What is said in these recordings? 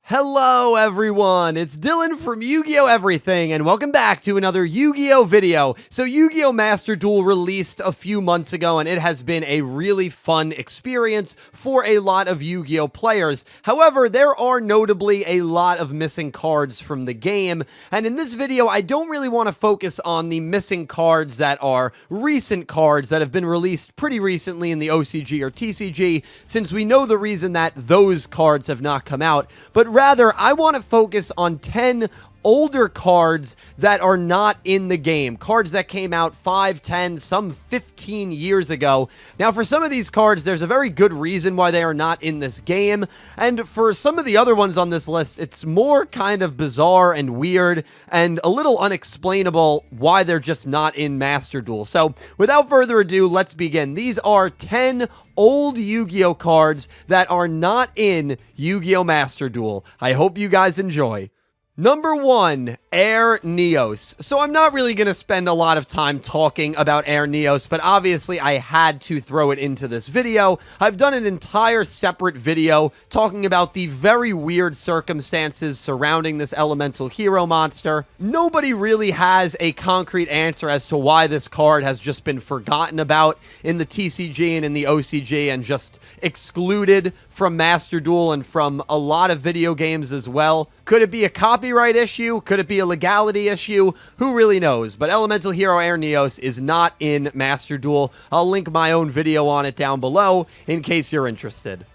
Hello everyone, it's Dylan from Yu-Gi-Oh! Everything, and welcome back to another Yu-Gi-Oh! Video. So Yu-Gi-Oh! Master Duel released a few months ago, and it has been a really fun experience for a lot of Yu-Gi-Oh! Players. However, there are notably a lot of missing cards from the game, and in this video, I don't really want to focus on the missing cards that are recent cards that have been released pretty recently in the OCG or TCG, since we know the reason that those cards have not come out, but rather, I want to focus on 10 older cards that are not in the game. Cards that came out 5, 10, some 15 years ago. Now, for some of these cards, there's a very good reason why they are not in this game. And for some of the other ones on this list, it's more kind of bizarre and weird and a little unexplainable why they're just not in Master Duel. So, without further ado, let's begin. These are 10 old Yu-Gi-Oh! Cards that are not in Yu-Gi-Oh! Master Duel. I hope you guys enjoy. Number 1, Air Neos. So I'm not really going to spend a lot of time talking about Air Neos, but obviously I had to throw it into this video. I've done an entire separate video talking about the very weird circumstances surrounding this elemental hero monster. Nobody really has a concrete answer as to why this card has just been forgotten about in the TCG and in the OCG and just excluded from Master Duel and from a lot of video games as well. Could it be a copyright issue? Could it be a legality issue? Who really knows? But Elemental Hero Air Neos is not in Master Duel. I'll link my own video on it down below in case you're interested.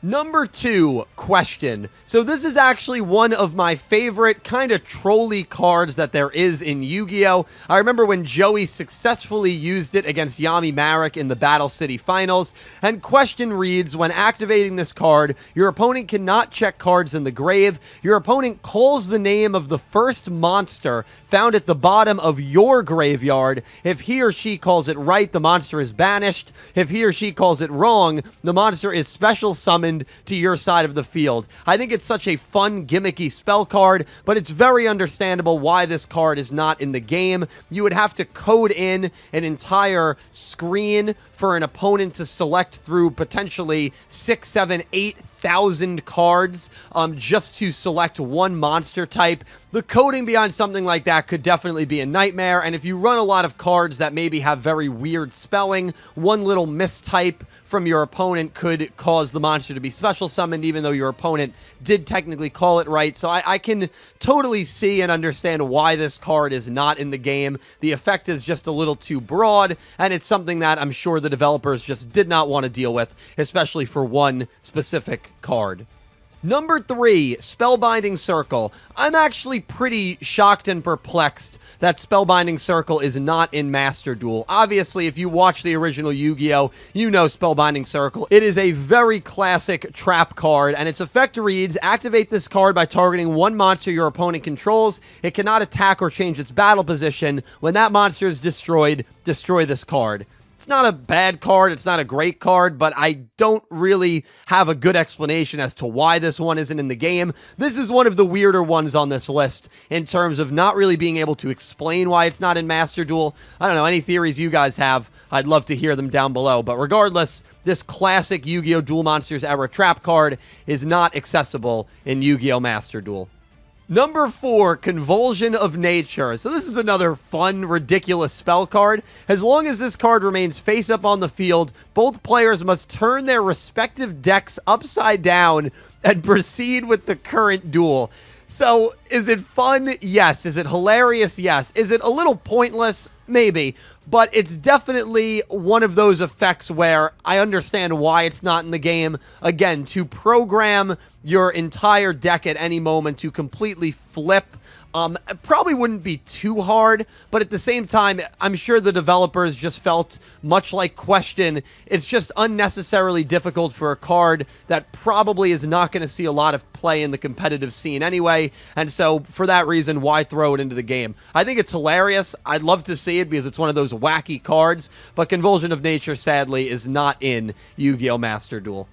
Number 2, Question. So this is actually one of my favorite kind of trolly cards that there is in Yu-Gi-Oh! I remember when Joey successfully used it against Yami Marek in the Battle City Finals, and Question reads, when activating this card, your opponent cannot check cards in the grave. Your opponent calls the name of the first monster found at the bottom of your graveyard. If he or she calls it right, the monster is banished. If he or she calls it wrong, the monster is special summoned to your side of the field. I think it's such a fun, gimmicky spell card, but it's very understandable why this card is not in the game. You would have to code in an entire screen for an opponent to select through potentially 6, 7, 8,000 cards just to select one monster type. The coding behind something like that could definitely be a nightmare, and if you run a lot of cards that maybe have very weird spelling, one little mistype from your opponent could cause the monster to be special summoned, even though your opponent did technically call it right. So I can totally see and understand why this card is not in the game. The effect is just a little too broad, and it's something that I'm sure the developers just did not want to deal with, especially for one specific card. Number 3, Spellbinding Circle. I'm actually pretty shocked and perplexed that Spellbinding Circle is not in Master Duel. Obviously, if you watch the original Yu-Gi-Oh!, you know Spellbinding Circle. It is a very classic trap card, and its effect reads, activate this card by targeting one monster your opponent controls. It cannot attack or change its battle position. When that monster is destroyed, destroy this card. It's not a bad card, it's not a great card, but I don't really have a good explanation as to why this one isn't in the game. This is one of the weirder ones on this list in terms of not really being able to explain why it's not in Master Duel. I don't know, any theories you guys have, I'd love to hear them down below. But regardless, this classic Yu-Gi-Oh! Duel Monsters era trap card is not accessible in Yu-Gi-Oh! Master Duel. Number 4, Convulsion of Nature. So this is another fun, ridiculous spell card. As long as this card remains face up on the field, both players must turn their respective decks upside down and proceed with the current duel. So, is it fun? Yes. Is it hilarious? Yes. Is it a little pointless? Maybe. But it's definitely one of those effects where I understand why it's not in the game. Again, to program your entire deck at any moment to completely flip it probably wouldn't be too hard, but at the same time, I'm sure the developers just felt, much like Question, it's just unnecessarily difficult for a card that probably is not going to see a lot of play in the competitive scene anyway, and so for that reason, why throw it into the game? I think it's hilarious. I'd love to see it because it's one of those wacky cards, but Convulsion of Nature, sadly, is not in Yu-Gi-Oh! Master Duel.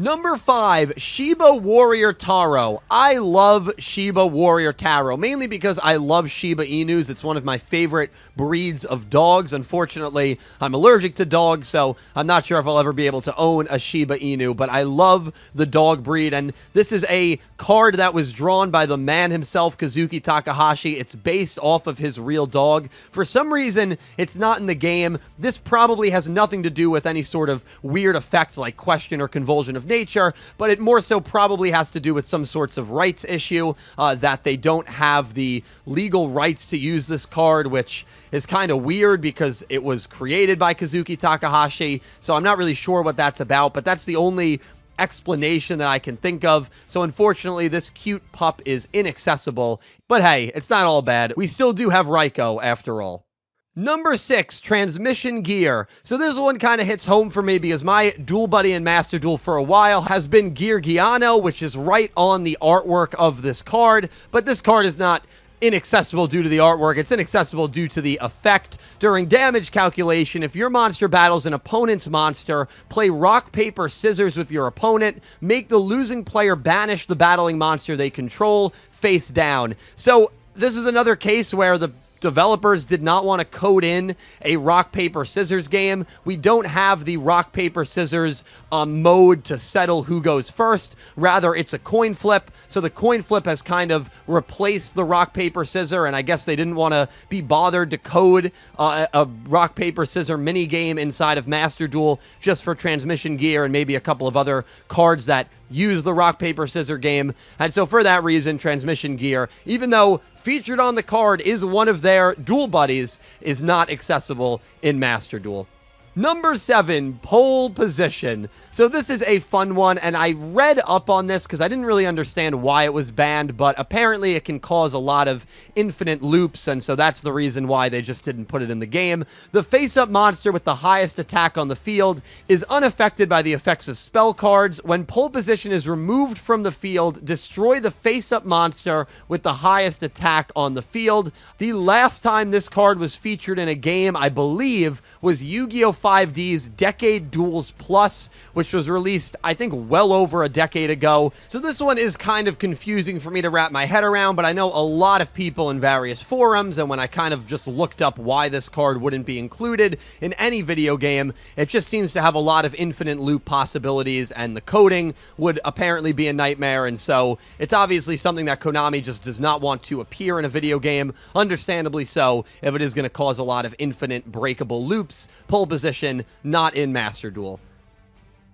Number 5, Shiba Warrior Taro. I love Shiba Warrior Taro, mainly because I love Shiba Inus. It's one of my favorite breeds of dogs. Unfortunately, I'm allergic to dogs, so I'm not sure if I'll ever be able to own a Shiba Inu, but I love the dog breed, and this is a card that was drawn by the man himself, Kazuki Takahashi. It's based off of his real dog. For some reason, it's not in the game. This probably has nothing to do with any sort of weird effect like Question or Convulsion of Nature, but it more so probably has to do with some sorts of rights issue, that they don't have the legal rights to use this card, which is kind of weird because it was created by Kazuki Takahashi, so I'm not really sure what that's about, but that's the only explanation that I can think of. So unfortunately, this cute pup is inaccessible, but hey, it's not all bad. We still do have Raikou after all. Number 6, Transmission Gear. So this one kind of hits home for me because my duel buddy in Master Duel for a while has been Gear Giano, which is right on the artwork of this card, but this card is not inaccessible due to the artwork. It's inaccessible due to the effect. During damage calculation, if your monster battles an opponent's monster, play rock, paper, scissors with your opponent, make the losing player banish the battling monster they control face down. So this is another case where the developers did not want to code in a rock, paper, scissors game. We don't have the rock, paper, scissors mode to settle who goes first. Rather, it's a coin flip. So the coin flip has kind of replaced the rock, paper, scissor, and I guess they didn't want to be bothered to code a rock, paper, scissor mini game inside of Master Duel just for Transmission Gear and maybe a couple of other cards that use the rock, paper, scissor game. And so for that reason, Transmission Gear, even though featured on the card is one of their duel buddies, is not accessible in Master Duel. Number 7, Pole Position. So this is a fun one, and I read up on this because I didn't really understand why it was banned, but apparently it can cause a lot of infinite loops, and so that's the reason why they just didn't put it in the game. The face-up monster with the highest attack on the field is unaffected by the effects of spell cards. When Pole Position is removed from the field, destroy the face-up monster with the highest attack on the field. The last time this card was featured in a game, I believe, was Yu-Gi-Oh! 5D's Decade Duels Plus, which was released, I think, well over a decade ago. So this one is kind of confusing for me to wrap my head around, but I know a lot of people in various forums, and when I kind of just looked up why this card wouldn't be included in any video game, it just seems to have a lot of infinite loop possibilities, and the coding would apparently be a nightmare, and so it's obviously something that Konami just does not want to appear in a video game, understandably so, if it is going to cause a lot of infinite breakable loops. Pole Position, not in Master Duel.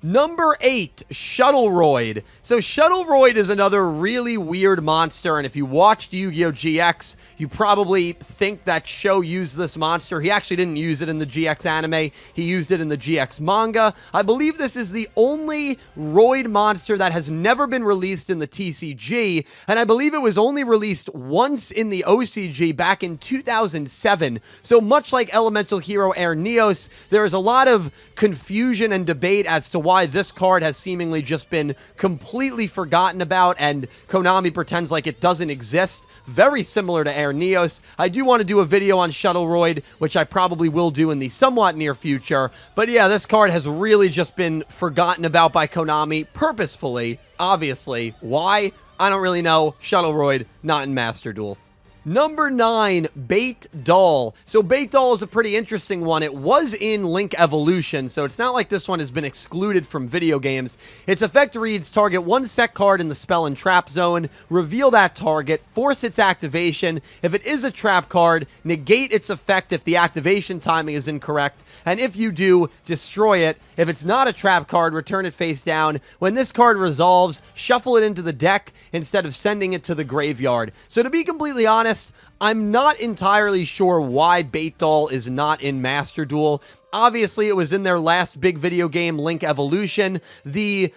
Number 8, Shuttleroid. So Shuttleroid is another really weird monster, and if you watched Yu-Gi-Oh! GX, you probably think that Sho used this monster. He actually didn't use it in the GX anime. He used it in the GX manga. I believe this is the only Roid monster that has never been released in the TCG, and I believe it was only released once in the OCG back in 2007. So much like Elemental Hero Air Neos, there is a lot of confusion and debate as to why this card has seemingly just been completely forgotten about, and Konami pretends like it doesn't exist. Very similar to Air Neos. I do want to do a video on Shuttleroid, which I probably will do in the somewhat near future. But yeah, this card has really just been forgotten about by Konami, purposefully, obviously. Why? I don't really know. Shuttleroid, not in Master Duel. Number 9, Bait Doll. So Bait Doll is a pretty interesting one. It was in Link Evolution, so it's not like this one has been excluded from video games. Its effect reads, target one set card in the spell and trap zone, reveal that target, force its activation. If it is a trap card, negate its effect if the activation timing is incorrect, and if you do, destroy it. If it's not a trap card, return it face down. When this card resolves, shuffle it into the deck instead of sending it to the graveyard. So to be completely honest, I'm not entirely sure why Bait Doll is not in Master Duel. Obviously, it was in their last big video game, Link Evolution. The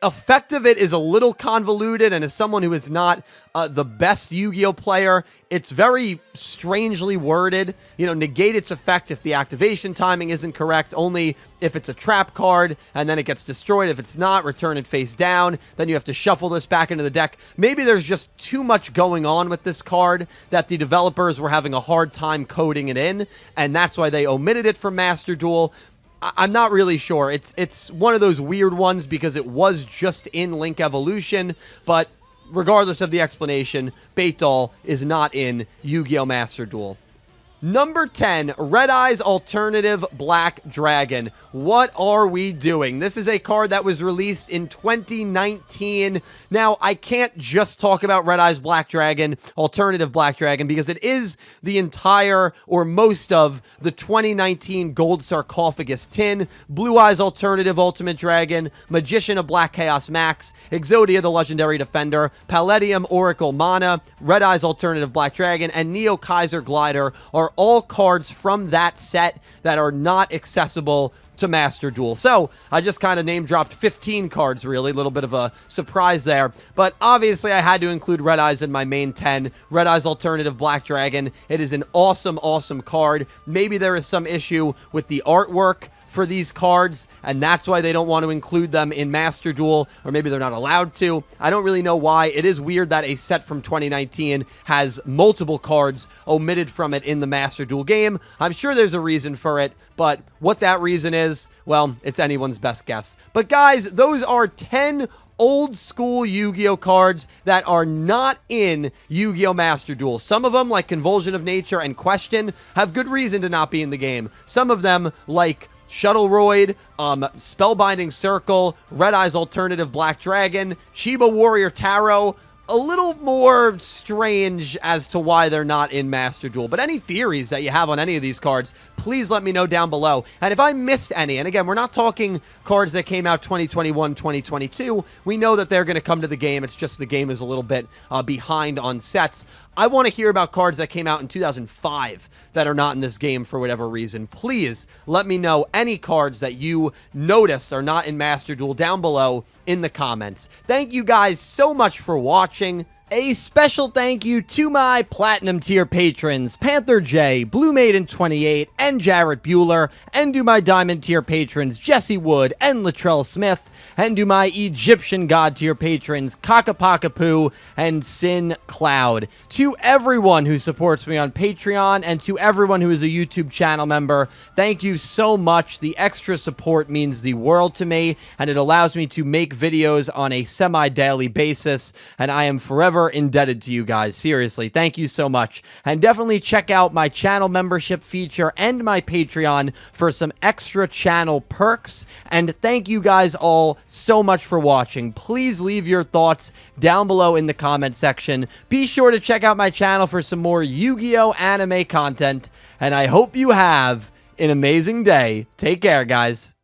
effect of it is a little convoluted, and as someone who is not the best Yu-Gi-Oh player, it's very strangely worded. You know, negate its effect if the activation timing isn't correct, only if it's a trap card, and then it gets destroyed. If it's not, return it face down. Then you have to shuffle this back into the deck. Maybe there's just too much going on with this card that the developers were having a hard time coding it in, and that's why they omitted it from Master Duel. I'm not really sure. It's one of those weird ones because it was just in Link Evolution, but regardless of the explanation, Bait Doll is not in Yu-Gi-Oh! Master Duel. Number 10, Red Eyes Alternative Black Dragon. What are we doing? This is a card that was released in 2019. Now, I can't just talk about Red Eyes Black Dragon, Alternative Black Dragon, because it is the entire or most of the 2019 Gold Sarcophagus tin, Blue Eyes Alternative Ultimate Dragon, Magician of Black Chaos Max, Exodia the Legendary Defender, Palladium Oracle Mana, Red Eyes Alternative Black Dragon, and Neo Kaiser Glider are all cards from that set that are not accessible to Master Duel. So I just kind of name dropped 15 cards, really. A little bit of a surprise there. But obviously I had to include Red Eyes in my main 10. Red Eyes Alternative Black Dragon. It is an awesome, awesome card. Maybe there is some issue with the artwork for these cards, and that's why they don't want to include them in Master Duel, or maybe they're not allowed to. I don't really know why. It is weird that a set from 2019 has multiple cards omitted from it in the Master Duel game. I'm sure there's a reason for it, but what that reason is, well, it's anyone's best guess. But guys, those are 10 old school Yu-Gi-Oh cards that are not in Yu-Gi-Oh Master Duel. Some of them, like Convulsion of Nature and Question, have good reason to not be in the game. Some of them, like Shuttleroid, Spellbinding Circle, Red Eyes Alternative Black Dragon, Shiba Warrior Taro, a little more strange as to why they're not in Master Duel. But any theories that you have on any of these cards, please let me know down below. And if I missed any, and again, we're not talking cards that came out 2021, 2022. We know that they're going to come to the game. It's just the game is a little bit behind on sets. I want to hear about cards that came out in 2005 that are not in this game for whatever reason. Please let me know any cards that you noticed are not in Master Duel down below in the comments. Thank you guys so much for watching. A special thank you to my Platinum tier patrons, Panther J, Blue Maiden 28, and Jarrett Buller, and to my Diamond tier patrons, Jesse Wood and Latrell Smith, and to my Egyptian God tier patrons, Ccapacappuuu and Syn Cloud. To everyone who supports me on Patreon, and to everyone who is a YouTube channel member, thank you so much. The extra support means the world to me, and it allows me to make videos on a semi-daily basis, and I am forever indebted to you guys. Seriously, thank you so much. And definitely check out my channel membership feature and my Patreon for some extra channel perks. And thank you guys all so much for watching. Please leave your thoughts down below in the comment section. Be sure to check out my channel for some more Yu-Gi-Oh anime content. And I hope you have an amazing day. Take care, guys.